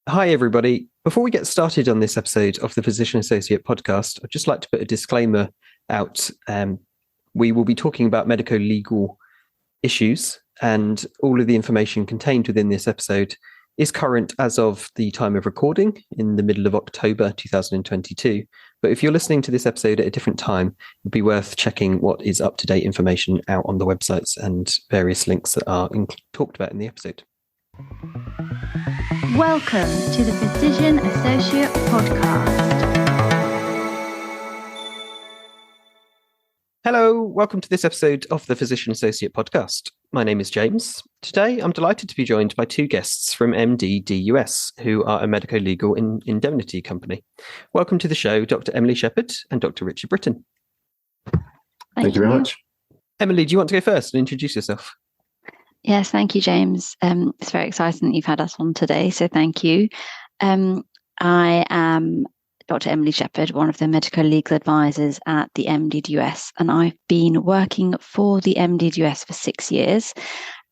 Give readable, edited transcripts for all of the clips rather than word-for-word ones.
Hi, everybody. Before we get started on this episode of the Physician Associate podcast, I'd just like to put a disclaimer out. We will be talking about medico-legal issues, and all of the information contained within this episode is current as of the time of recording in the middle of October 2022. But if you're listening to this episode at a different time, it'd be worth checking what is up-to-date information out on the websites and various links that are talked about in the episode. Welcome to the Physician Associate Podcast. Hello, welcome to this episode of the Physician Associate Podcast. My name is James. Today, I'm delighted to be joined by two guests from MDDUS, who are a medico-legal indemnity company. Welcome to the show, Dr. Emily Shepherd and Dr. Richard Brittain. Thank you very much. Emily, do you want to go first and introduce yourself? Yes, thank you, James. It's very exciting that you've had us on today, so thank you. I am Dr. Emily Shepherd, one of the medical legal advisors at the MDDUS, and I've been working for the MDDUS for 6 years.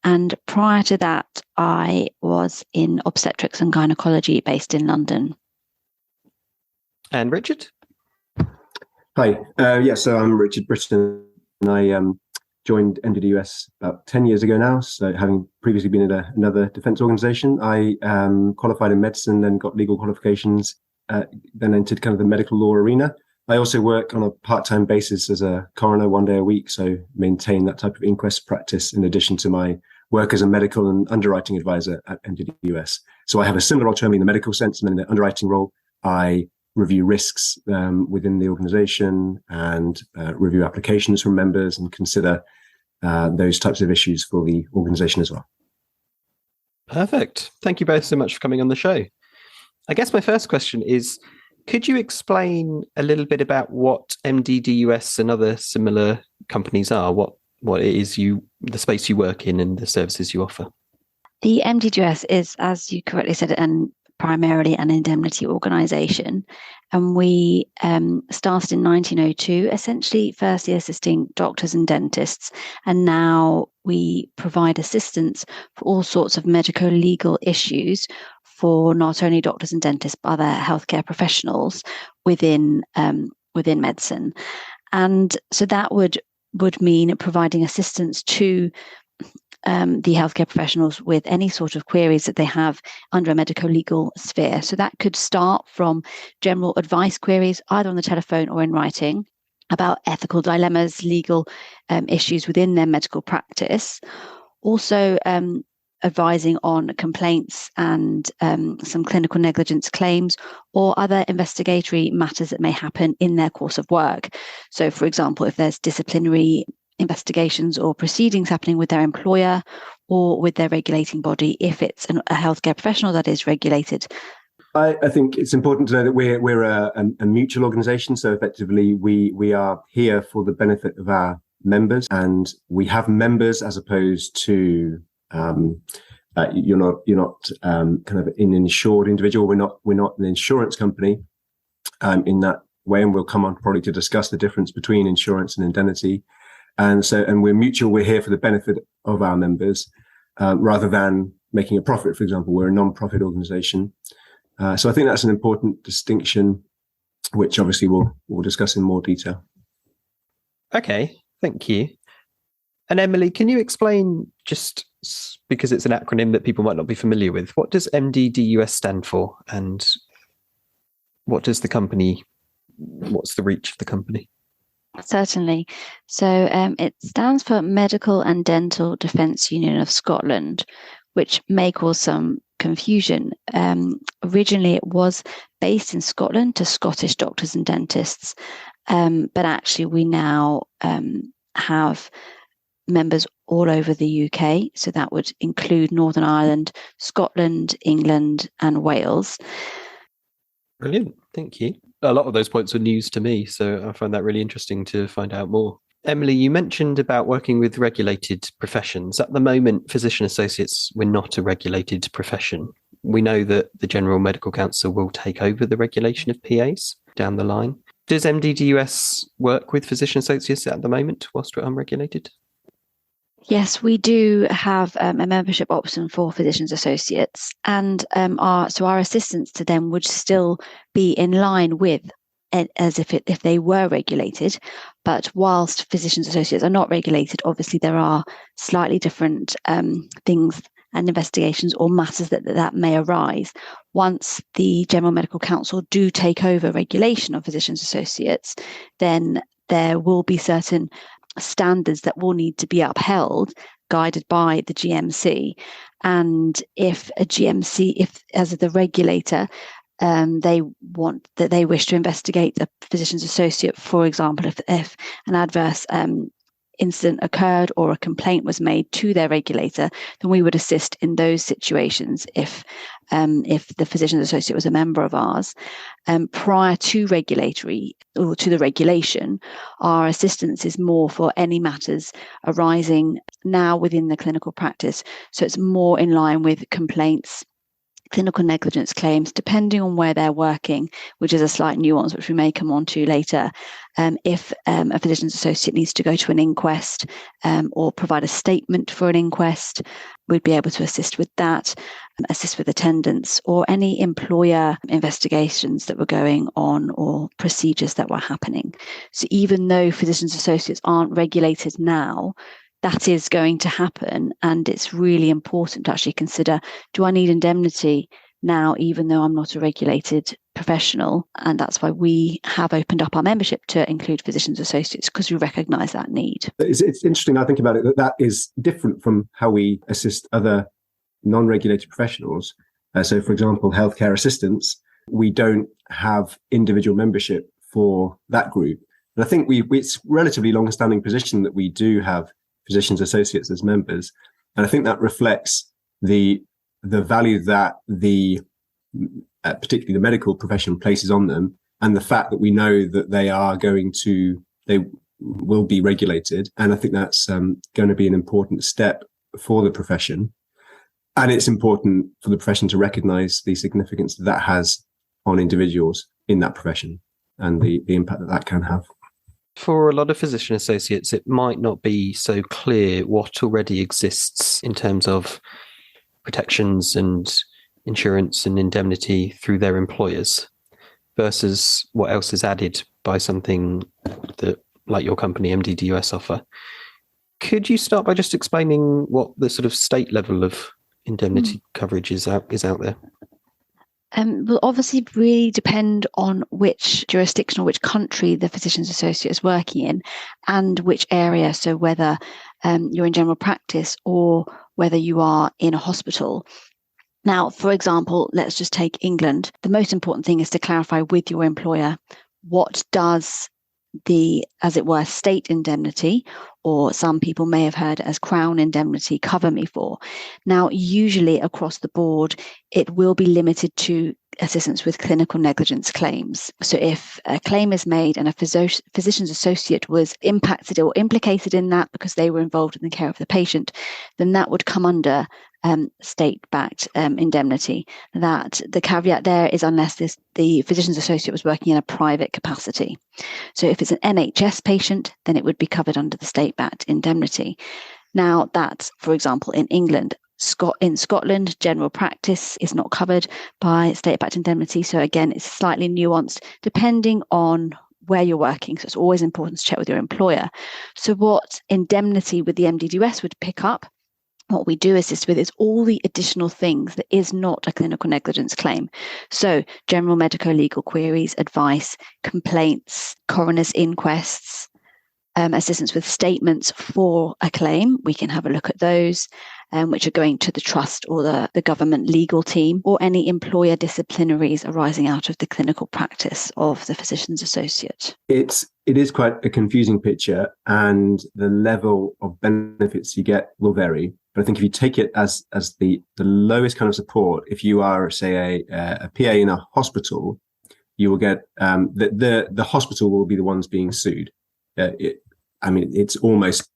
And prior to that, I was in obstetrics and gynecology based in London. And Richard? Hi, so I'm Richard Brittain, and I joined MDDUS about 10 years ago now. So having previously been at another defence organisation, I qualified in medicine, then got legal qualifications, then entered kind of the medical law arena. I also work on a part-time basis as a coroner 1 day a week, so maintain that type of inquest practice in addition to my work as a medical and underwriting advisor at MDDUS. So I have a similar role to Emily in the medical sense, and then in the underwriting role, I review risks within the organisation and review applications from members and consider those types of issues for the organisation as well. Perfect. Thank you both so much for coming on the show. I guess my first question is, could you explain a little bit about what MDDUS and other similar companies are, what it is the space you work in and the services you offer? The MDDUS is, as you correctly said, primarily an indemnity organisation, and we started in 1902, essentially firstly assisting doctors and dentists, and now we provide assistance for all sorts of medico-legal issues for not only doctors and dentists but other healthcare professionals within medicine. And so that would mean providing assistance to the healthcare professionals with any sort of queries that they have under a medico-legal sphere. So that could start from general advice queries, either on the telephone or in writing, about ethical dilemmas, legal issues within their medical practice. Also, advising on complaints and some clinical negligence claims or other investigatory matters that may happen in their course of work. So, for example, if there's disciplinary investigations or proceedings happening with their employer or with their regulating body, if it's a healthcare professional that is regulated. I think it's important to know that we're a mutual organisation. So effectively, we are here for the benefit of our members, and we have members as opposed to you're not kind of an insured individual. We're not an insurance company in that way, and we'll come on probably to discuss the difference between insurance and indemnity. And we're mutual. We're here for the benefit of our members, rather than making a profit. For example, we're a non-profit organisation. So I think that's an important distinction, which obviously we'll discuss in more detail. Okay, thank you. And Emily, can you explain, just because it's an acronym that people might not be familiar with, what does MDDUS stand for, and what's the reach of the company? Certainly. So it stands for Medical and Dental Defence Union of Scotland, which may cause some confusion. Originally, it was based in Scotland to Scottish doctors and dentists, but actually we now have members all over the UK. So that would include Northern Ireland, Scotland, England, and Wales. Brilliant. Thank you. A lot of those points were news to me, so I find that really interesting to find out more. Emily, you mentioned about working with regulated professions. At the moment, physician associates, we're not a regulated profession. We know that the General Medical Council will take over the regulation of PAs down the line. Does MDDUS work with physician associates at the moment whilst we're unregulated? Yes, we do have a membership option for physicians associates, and our assistance to them would still be in line with as if they were regulated. But whilst physicians associates are not regulated, obviously there are slightly different things and investigations or matters that may arise. Once the General Medical Council do take over regulation of physicians associates, then there will be certain standards that will need to be upheld, guided by the GMC. And if a GMC, if as the regulator, they wish to investigate a physician's associate, for example, if an adverse incident occurred or a complaint was made to their regulator, then we would assist in those situations if the physician's associate was a member of ours. Prior to regulatory or to the regulation, our assistance is more for any matters arising now within the clinical practice. So it's more in line with complaints, clinical negligence claims, depending on where they're working, which is a slight nuance which we may come on to later. If a physician's associate needs to go to an inquest or provide a statement for an inquest, we'd be able to assist with that, assist with attendance, or any employer investigations that were going on or procedures that were happening. So even though physician's associates aren't regulated now, that is going to happen, and it's really important to actually consider, do I need indemnity now, even though I'm not a regulated professional? And that's why we have opened up our membership to include physicians associates, because we recognise that need. It's interesting, I think about it, that is different from how we assist other non-regulated professionals. So, for example, healthcare assistants, we don't have individual membership for that group. And I think it's relatively long-standing position that we do have physicians associates as members, and I think that reflects the value that particularly the medical profession places on them, and the fact that we know that they will be regulated. And I think that's going to be an important step for the profession, and it's important for the profession to recognise the significance that has on individuals in that profession and the impact that can have. For a lot of physician associates, it might not be so clear what already exists in terms of protections and insurance and indemnity through their employers versus what else is added by something that, like your company, MDDUS, offer. Could you start by just explaining what the sort of state level of indemnity coverage is out there? Will obviously really depend on which jurisdiction or which country the physician's associate is working in and which area. So whether you're in general practice or whether you are in a hospital. Now, for example, let's just take England. The most important thing is to clarify with your employer, what does the, as it were, state indemnity, or some people may have heard as Crown indemnity, cover me for? Now, usually across the board, it will be limited to assistance with clinical negligence claims. So if a claim is made and a physician's associate was impacted or implicated in that because they were involved in the care of the patient, then that would come under state-backed indemnity. That the caveat there is unless the physician's associate was working in a private capacity. So if it's an NHS patient, then it would be covered under the state-backed indemnity. Now that's, for example, in England. In Scotland, general practice is not covered by state-backed indemnity. So again, it's slightly nuanced depending on where you're working. So it's always important to check with your employer. So what indemnity with the MDDUS would pick up, what we do assist with, is all the additional things that is not a clinical negligence claim. So general medico-legal queries, advice, complaints, coroner's inquests, assistance with statements for a claim. We can have a look at those, which are going to the trust or the government legal team, or any employer disciplinaries arising out of the clinical practice of the physician's associate. It is quite a confusing picture, and the level of benefits you get will vary. But I think if you take it as the lowest kind of support, if you are, say, a PA in a hospital, you will get the hospital will be the ones being sued. It's almost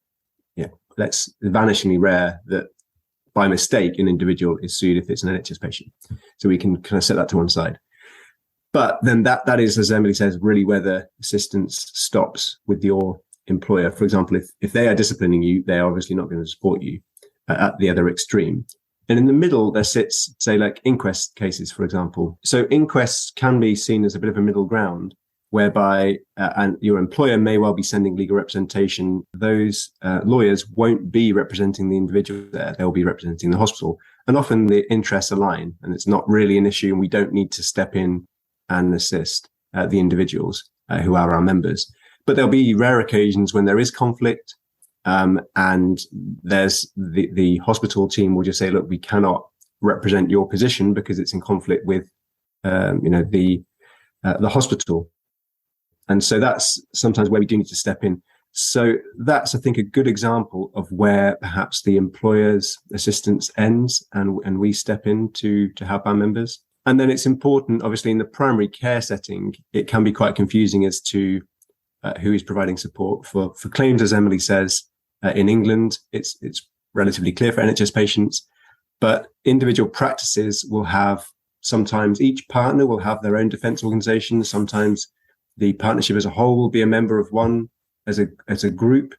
that's vanishingly rare that by mistake an individual is sued if it's an NHS patient. So we can kind of set that to one side. But then that is, as Emily says, really where the assistance stops with your employer. For example, if they are disciplining you, they are obviously not going to support you at the other extreme. And in the middle, there sits, say, like inquest cases, for example. So inquests can be seen as a bit of a middle ground, whereby and your employer may well be sending legal representation. Those lawyers won't be representing the individual there. They'll be representing the hospital. And often the interests align, and it's not really an issue, and we don't need to step in and assist the individuals who are our members. But there'll be rare occasions when there is conflict, and there's the hospital team will just say, look, we cannot represent your position because it's in conflict with, the hospital. And so that's sometimes where we do need to step in. So that's, I think, a good example of where perhaps the employer's assistance ends and we step in to help our members. And then it's important, obviously, in the primary care setting, it can be quite confusing as to who is providing support for claims, as Emily says. In England, it's relatively clear for NHS patients, but individual practices will have, sometimes each partner will have their own defence organisation. Sometimes the partnership as a whole will be a member of one as a group,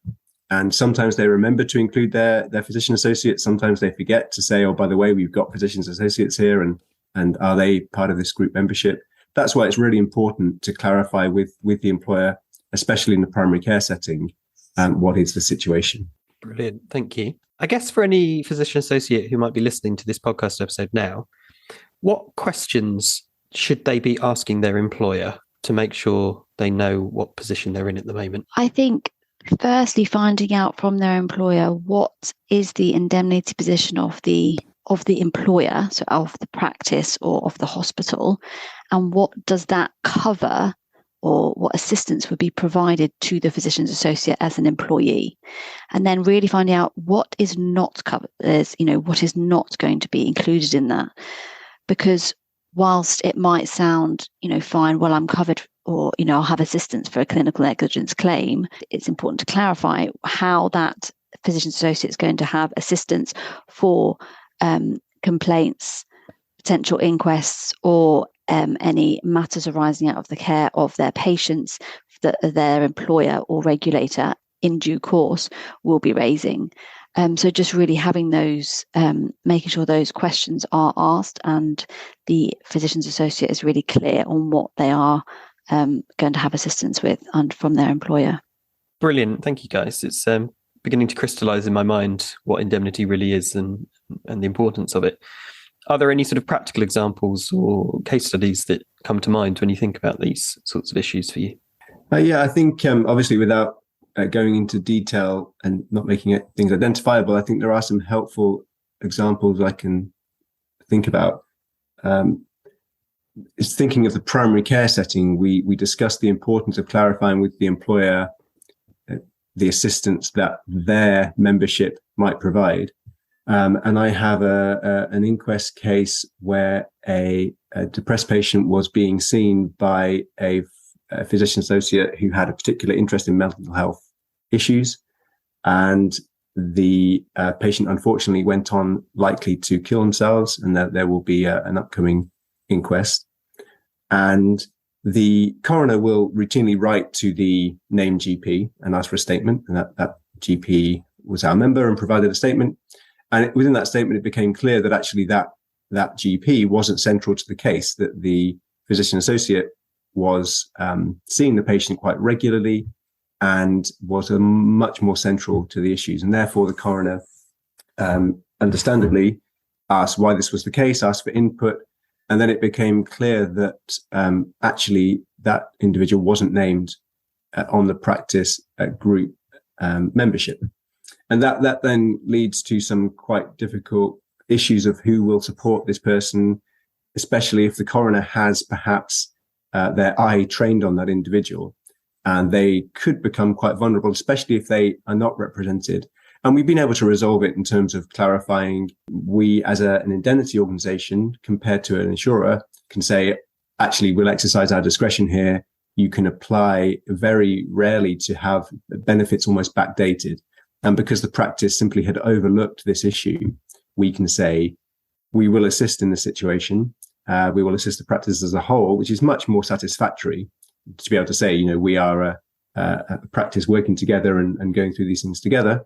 and sometimes they remember to include their physician associates. Sometimes they forget to say, oh, by the way, we've got physicians associates here, and are they part of this group membership? That's why it's really important to clarify with the employer, especially in the primary care setting, what is the situation. Brilliant. Thank you. I guess for any physician associate who might be listening to this podcast episode now, what questions should they be asking their employer to make sure they know what position they're in at the moment? I think firstly, finding out from their employer what is the indemnity position of the employer, so of the practice or of the hospital, and what does that cover, or what assistance would be provided to the physician's associate as an employee. And then really finding out what is not covered, what is not going to be included in that. Because whilst it might sound, fine, well, I'm covered, or, I'll have assistance for a clinical negligence claim, it's important to clarify how that physician's associate is going to have assistance for complaints, potential inquests, or any matters arising out of the care of their patients that their employer or regulator in due course will be raising. So just really having those, making sure those questions are asked and the physician's associate is really clear on what they are going to have assistance with and from their employer. Brilliant. Thank you, guys. It's beginning to crystallise in my mind what indemnity really is and the importance of it. Are there any sort of practical examples or case studies that come to mind when you think about these sorts of issues for you? I think obviously without going into detail and not making things identifiable, I think there are some helpful examples I can think about. It's thinking of the primary care setting. We discussed the importance of clarifying with the employer the assistance that their membership might provide. And I have an inquest case where a depressed patient was being seen by a physician associate who had a particular interest in mental health issues. And the patient unfortunately went on likely to kill themselves, and that there will be an upcoming inquest. And the coroner will routinely write to the named GP and ask for a statement. And that GP was our member and provided a statement. And within that statement, it became clear that actually that GP wasn't central to the case, that the physician associate was seeing the patient quite regularly and was much more central to the issues. And therefore, the coroner understandably asked why this was the case, asked for input. And then it became clear that actually that individual wasn't named on the practice group membership. And that then leads to some quite difficult issues of who will support this person, especially if the coroner has perhaps their eye trained on that individual. And they could become quite vulnerable, especially if they are not represented. And we've been able to resolve it in terms of clarifying we as an indemnity organization compared to an insurer can say, actually, we'll exercise our discretion here. You can apply very rarely to have benefits almost backdated. And because the practice simply had overlooked this issue, we can say, we will assist in the situation. We will assist the practice as a whole, which is much more satisfactory to be able to say, we are practice working together and going through these things together.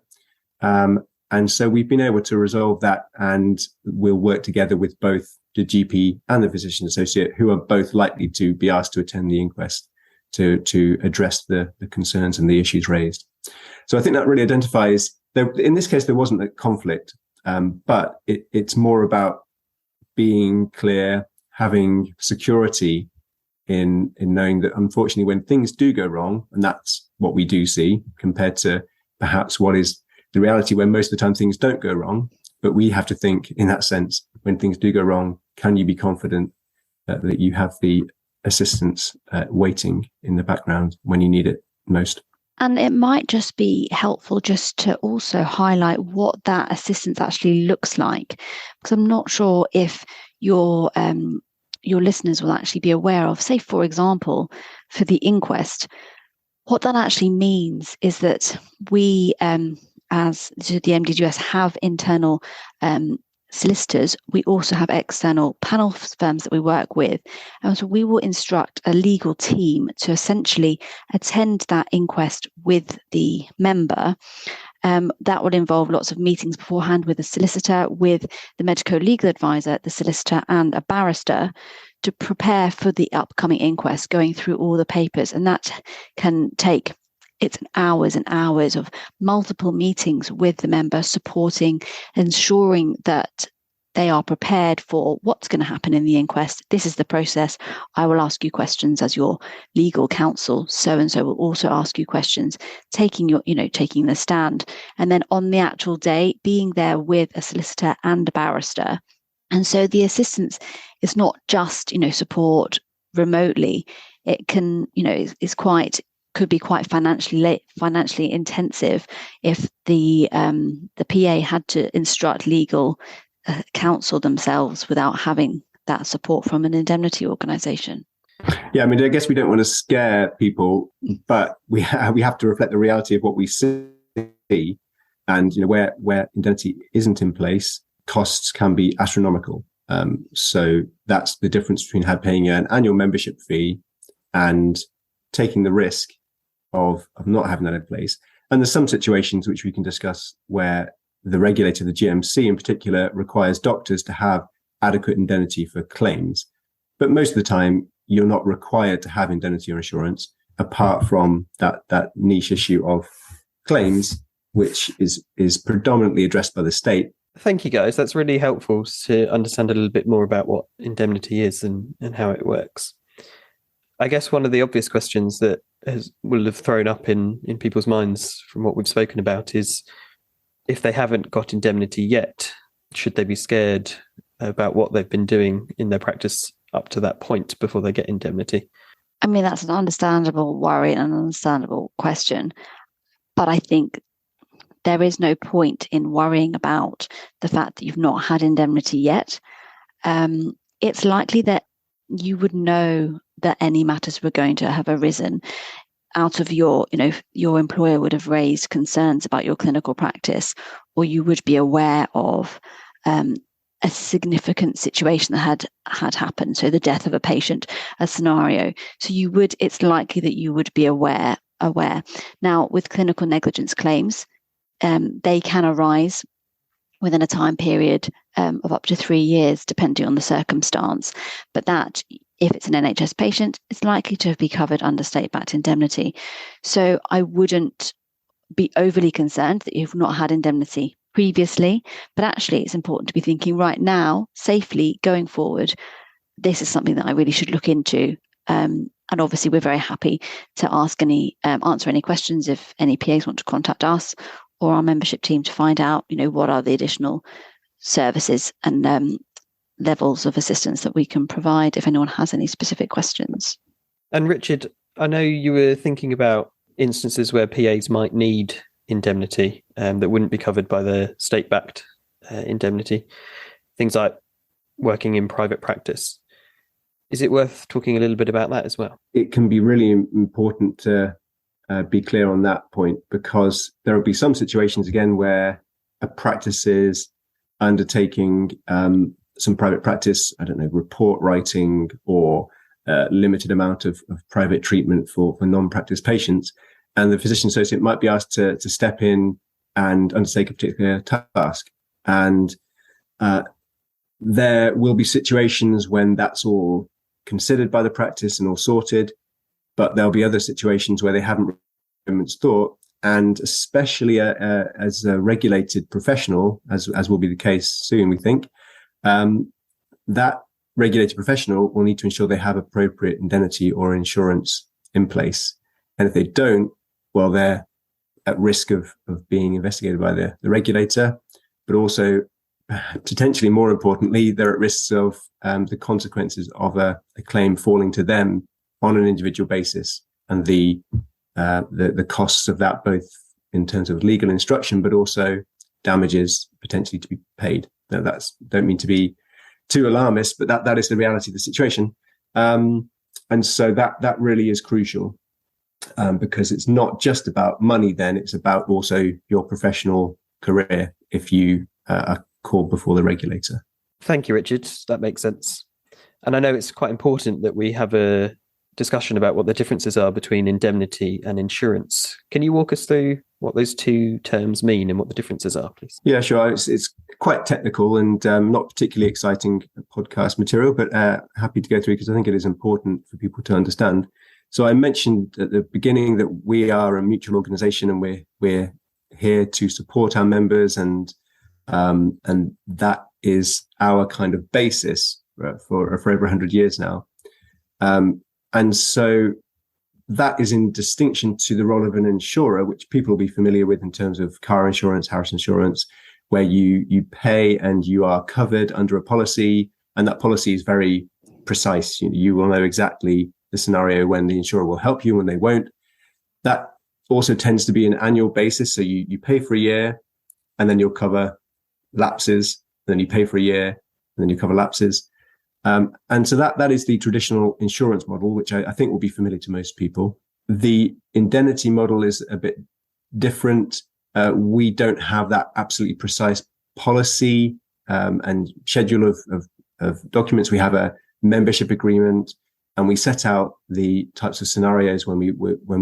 And so we've been able to resolve that, and we'll work together with both the GP and the physician associate, who are both likely to be asked to attend the inquest to address the concerns and the issues raised. So I think that really identifies, in this case, there wasn't a conflict, but it's more about being clear, having security in knowing that, unfortunately, when things do go wrong, and that's what we do see compared to perhaps what is the reality where most of the time things don't go wrong, but we have to think in that sense, when things do go wrong, can you be confident that you have the assistance waiting in the background when you need it most? And it might just be helpful just to also highlight what that assistance actually looks like, because I'm not sure if your listeners will actually be aware of, say, for example, for the inquest, what that actually means is that we, as the MDDUS, have internal solicitors. We also have external panel firms that we work with. And so we will instruct a legal team to essentially attend that inquest with the member. That would involve lots of meetings beforehand with the solicitor, with the medico-legal advisor, the solicitor, and a barrister to prepare for the upcoming inquest, going through all the papers. And that can take hours and hours of multiple meetings with the member, supporting, ensuring that they are prepared for what's going to happen in the inquest. This is the process. I will ask you questions as your legal counsel. So and so will also ask you questions, taking the stand. And then on the actual day, being there with a solicitor and a barrister. And so the assistance is not just, support remotely. It can, could be quite financially intensive if the PA had to instruct legal counsel themselves without having that support from an indemnity organisation. Yeah, I mean, I guess we don't want to scare people, but we have to reflect the reality of what we see, and where indemnity isn't in place, costs can be astronomical. So that's the difference between paying an annual membership fee and taking the risk of not having that in place. And there's some situations which we can discuss where the regulator, the GMC in particular, requires doctors to have adequate indemnity for claims. But most of the time, you're not required to have indemnity or insurance, apart from that niche issue of claims, which is predominantly addressed by the state. Thank you, guys. That's really helpful to understand a little bit more about what indemnity is and how it works. I guess one of the obvious questions that will have thrown up in people's minds from what we've spoken about is, if they haven't got indemnity yet, should they be scared about what they've been doing in their practice up to that point before they get indemnity? I mean, that's an understandable worry and an understandable question. But I think there is no point in worrying about the fact that you've not had indemnity yet. It's likely that you would know that any matters were going to have arisen out of your employer would have raised concerns about your clinical practice, or you would be aware of a significant situation that had happened. So the death of a patient, a scenario. So it's likely that you would be aware. Now, with clinical negligence claims, they can arise within a time period of up to 3 years, depending on the circumstance. But that, if it's an NHS patient, it's likely to be covered under state-backed indemnity. So I wouldn't be overly concerned that you've not had indemnity previously, but actually it's important to be thinking right now, safely going forward, this is something that I really should look into. And obviously we're very happy to answer any questions if any PAs want to contact us or our membership team to find out, what are the additional services and levels of assistance that we can provide if anyone has any specific questions. And Richard, I know you were thinking about instances where PAs might need indemnity that wouldn't be covered by the state-backed indemnity, things like working in private practice. Is it worth talking a little bit about that as well? It can be really important to be clear on that point, because there will be some situations, again, where a practice is undertaking some private practice, report writing or limited amount of private treatment for non-practice patients. and the physician associate might be asked to step in and undertake a particular task. And there will be situations when that's all considered by the practice and all sorted, but there'll be other situations where they haven't moment's thought. And especially as a regulated professional, as will be the case soon, we think, that regulated professional will need to ensure they have appropriate indemnity or insurance in place. And if they don't, well, they're at risk of being investigated by the regulator, but also potentially more importantly, they're at risk of the consequences of a claim falling to them on an individual basis, and the costs of that, both in terms of legal instruction, but also damages potentially to be paid. Now, don't mean to be too alarmist, but that is the reality of the situation. And so that really is crucial, because it's not just about money then, it's about also your professional career if you are called before the regulator. Thank you, Richard. That makes sense. And I know it's quite important that we have a discussion about what the differences are between indemnity and insurance. Can you walk us through what those two terms mean and what the differences are, please? Yeah, sure. It's quite technical and not particularly exciting podcast material, but happy to go through because I think it is important for people to understand. So I mentioned at the beginning that we are a mutual organisation and we're here to support our members, and that is our kind of basis for over 100 years now. And so that is in distinction to the role of an insurer, which people will be familiar with in terms of car insurance, house insurance, where you pay and you are covered under a policy, and that policy is very precise. You will know exactly the scenario when the insurer will help you and when they won't. That also tends to be an annual basis. So you pay for a year and then you'll cover lapses, then you pay for a year and then you cover lapses. And so that is the traditional insurance model, which I think will be familiar to most people. The indemnity model is a bit different. We don't have that absolutely precise policy and schedule of documents. We have a membership agreement, and we set out the types of scenarios when we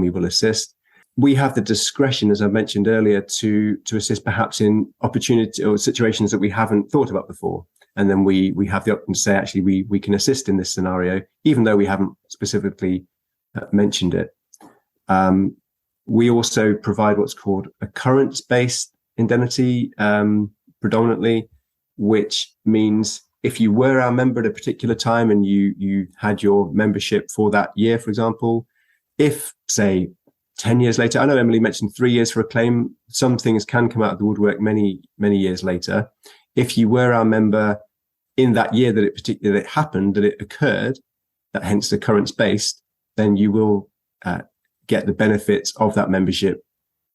will assist. We have the discretion, as I mentioned earlier, to assist perhaps in opportunity or situations that we haven't thought about before. And then we have the option to say, actually, we can assist in this scenario, even though we haven't specifically mentioned it. We also provide what's called occurrence-based indemnity, predominantly, which means if you were our member at a particular time and you had your membership for that year, for example, if, say, 10 years later, I know Emily mentioned 3 years for a claim, some things can come out of the woodwork many, many years later. If you were our member in that year that it happened, that it occurred, that hence occurrence-based, then you will get the benefits of that membership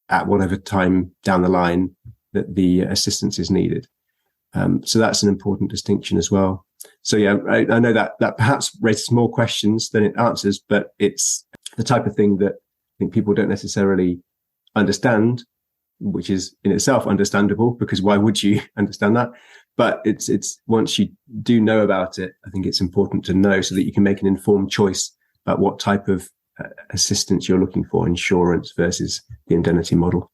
at whatever time down the line that the assistance is needed. So that's an important distinction as well. So yeah, I know that perhaps raises more questions than it answers, but it's the type of thing that I think people don't necessarily understand, which is in itself understandable, because why would you understand that? But it's once you do know about it, I think it's important to know so that you can make an informed choice about what type of assistance you're looking for, insurance versus the indemnity model.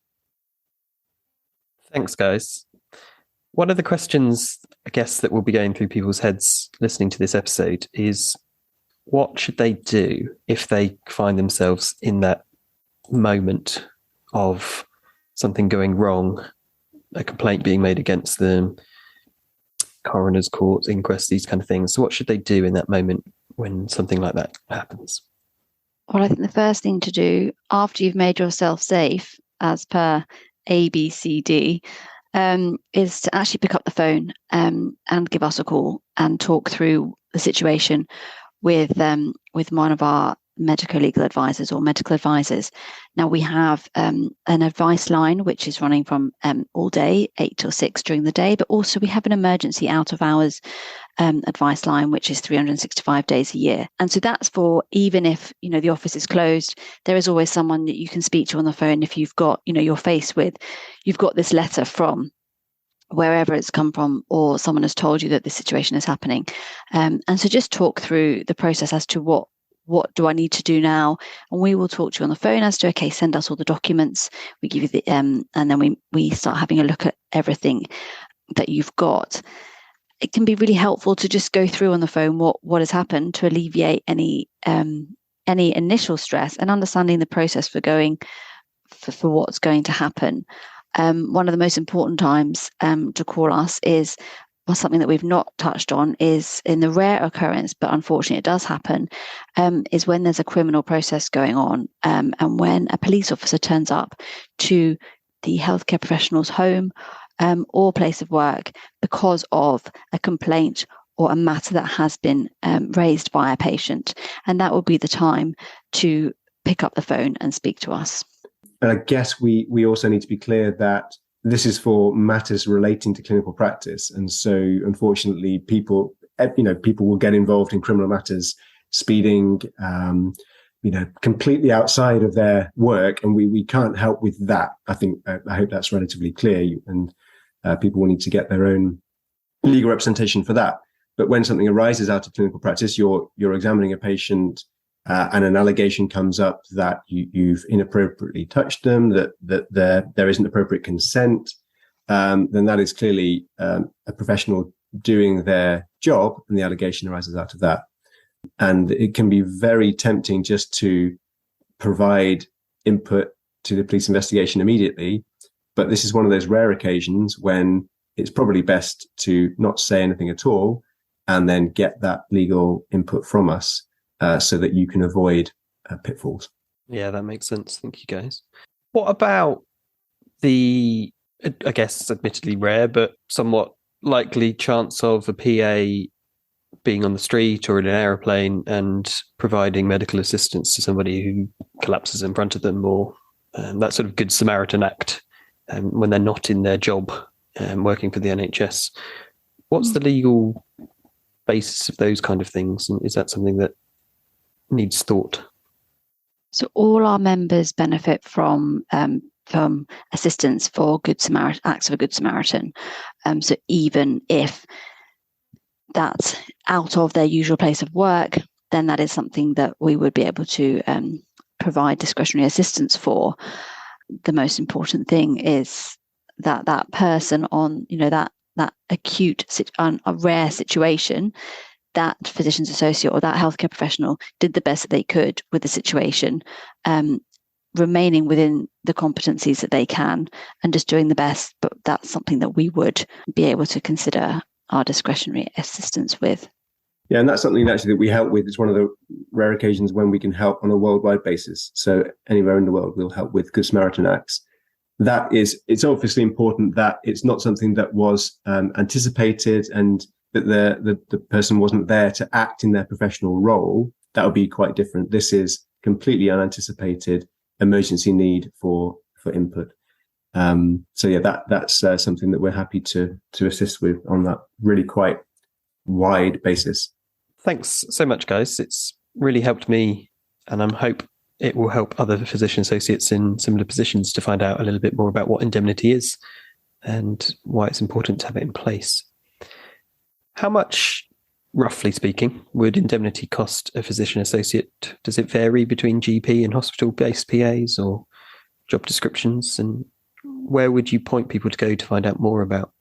Thanks, guys. One of the questions, I guess, that will be going through people's heads listening to this episode is, what should they do if they find themselves in that moment of something going wrong, a complaint being made against them, coroner's courts, inquests, these kind of things? So what should they do in that moment when something like that happens? Well, I think the first thing to do after you've made yourself safe, as per ABCD, is to actually pick up the phone and give us a call and talk through the situation with one of our medical legal advisors or medical advisors. Now we have an advice line which is running from all day, 8 till 6 during the day, but also we have an emergency out of hours advice line which is 365 days a year. And so that's for, even if the office is closed, there is always someone that you can speak to on the phone if you've got you're faced with, you've got this letter from wherever it's come from, or someone has told you that this situation is happening. And so just talk through the process as to what what do I need to do now? And we will talk to you on the phone as to, okay, send us all the documents. We give you the, and then we start having a look at everything that you've got. It can be really helpful to just go through on the phone what has happened to alleviate any initial stress and understanding the process for what's going to happen. One of the most important times to call us is, well, something that we've not touched on is in the rare occurrence, but unfortunately it does happen, is when there's a criminal process going on, and when a police officer turns up to the healthcare professional's home or place of work because of a complaint or a matter that has been raised by a patient. And that will be the time to pick up the phone and speak to us. And I guess we also need to be clear that this is for matters relating to clinical practice. And so unfortunately, people will get involved in criminal matters, speeding, completely outside of their work. And we can't help with that. I hope that's relatively clear. And people will need to get their own legal representation for that. But when something arises out of clinical practice, you're examining a patient, and an allegation comes up that you've inappropriately touched them, that there isn't appropriate consent, then that is clearly a professional doing their job, and the allegation arises out of that. And it can be very tempting just to provide input to the police investigation immediately. But this is one of those rare occasions when it's probably best to not say anything at all and then get that legal input from us, so that you can avoid pitfalls. Yeah, that makes sense. Thank you, guys. What about the, I guess, admittedly rare, but somewhat likely chance of a PA being on the street or in an aeroplane and providing medical assistance to somebody who collapses in front of them, or that sort of Good Samaritan Act when they're not in their job working for the NHS? What's the legal basis of those kind of things? And is that something that needs thought? So all our members benefit from assistance for acts of a Good Samaritan. So even if that's out of their usual place of work, then that is something that we would be able to provide discretionary assistance for. The most important thing is that that person on, that acute, a rare situation, that physician's associate or that healthcare professional did the best that they could with the situation, remaining within the competencies that they can and just doing the best. But that's something that we would be able to consider our discretionary assistance with. Yeah, and that's something actually that we help with. It's one of the rare occasions when we can help on a worldwide basis. So anywhere in the world, we'll help with Good Samaritan Acts. It's obviously important that it's not something that was anticipated and that the person wasn't there to act in their professional role. That would be quite different. This is completely unanticipated emergency need for input. So yeah, that's something that we're happy to assist with on that really quite wide basis. Thanks so much, guys. It's really helped me, and I hope it will help other physician associates in similar positions to find out a little bit more about what indemnity is and why it's important to have it in place. How much, roughly speaking, would indemnity cost a physician associate? Does it vary between GP and hospital-based PAs or job descriptions? And where would you point people to go to find out more about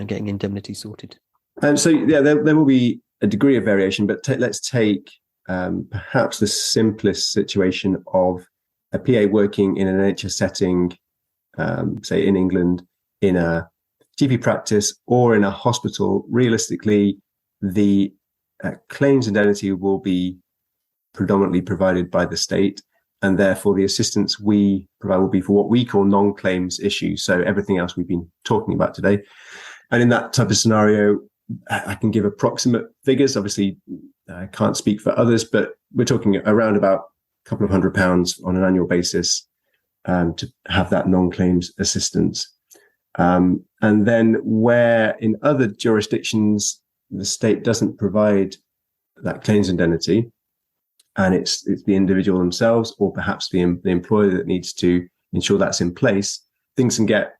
getting indemnity sorted? So yeah, there will be a degree of variation, but let's take perhaps the simplest situation of a PA working in an NHS setting, say in England, in a GP practice or in a hospital. Realistically, the claims indemnity will be predominantly provided by the state, and therefore the assistance we provide will be for what we call non-claims issues. So everything else we've been talking about today. And in that type of scenario, I can give approximate figures. Obviously, I can't speak for others, but we're talking around about a couple of £100 on an annual basis to have that non-claims assistance. And then where in other jurisdictions, the state doesn't provide that claims indemnity, and it's the individual themselves or perhaps the employer that needs to ensure that's in place, things can get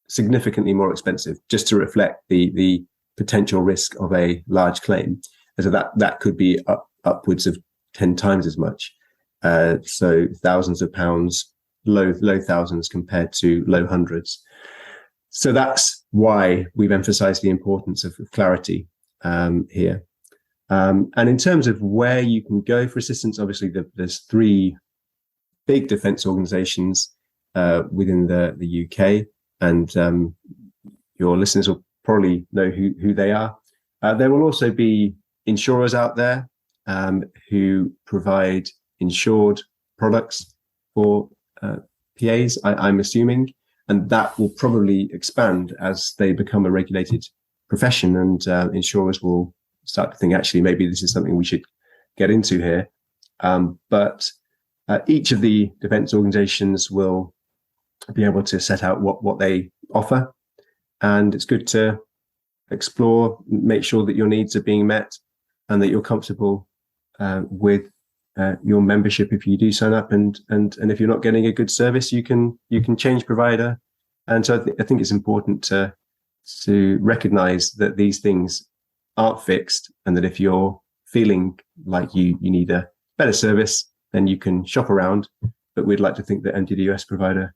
significantly more expensive just to reflect the potential risk of a large claim. And so that could be upwards of 10 times as much. So thousands of pounds, low thousands compared to low hundreds. So that's why we've emphasized the importance of clarity here. And in terms of where you can go for assistance, obviously there's 3 big defence organisations within the UK, and your listeners will probably know who they are. There will also be insurers out there who provide insured products for PAs, I'm assuming, and that will probably expand as they become a regulated profession, and insurers will start to think, actually, maybe this is something we should get into here. But each of the defence organisations will be able to set out what they offer, and it's good to explore, make sure that your needs are being met, and that you're comfortable with your membership if you do sign up, and if you're not getting a good service, you can change provider. And so I think it's important to recognise that these things aren't fixed, and that if you're feeling like you need a better service, then you can shop around. But we'd like to think that MDDUS provide a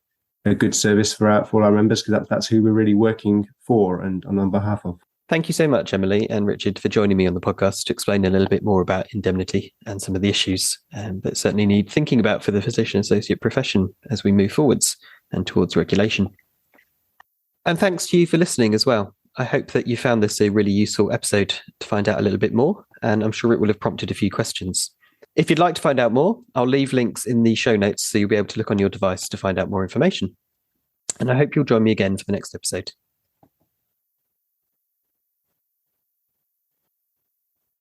good service for our members, because that's who we're really working for and on behalf of. Thank you so much, Emily and Richard, for joining me on the podcast to explain a little bit more about indemnity and some of the issues that certainly need thinking about for the physician associate profession as we move forwards and towards regulation. And thanks to you for listening as well. I hope that you found this a really useful episode to find out a little bit more, and I'm sure it will have prompted a few questions. If you'd like to find out more, I'll leave links in the show notes so you'll be able to look on your device to find out more information. And I hope you'll join me again for the next episode.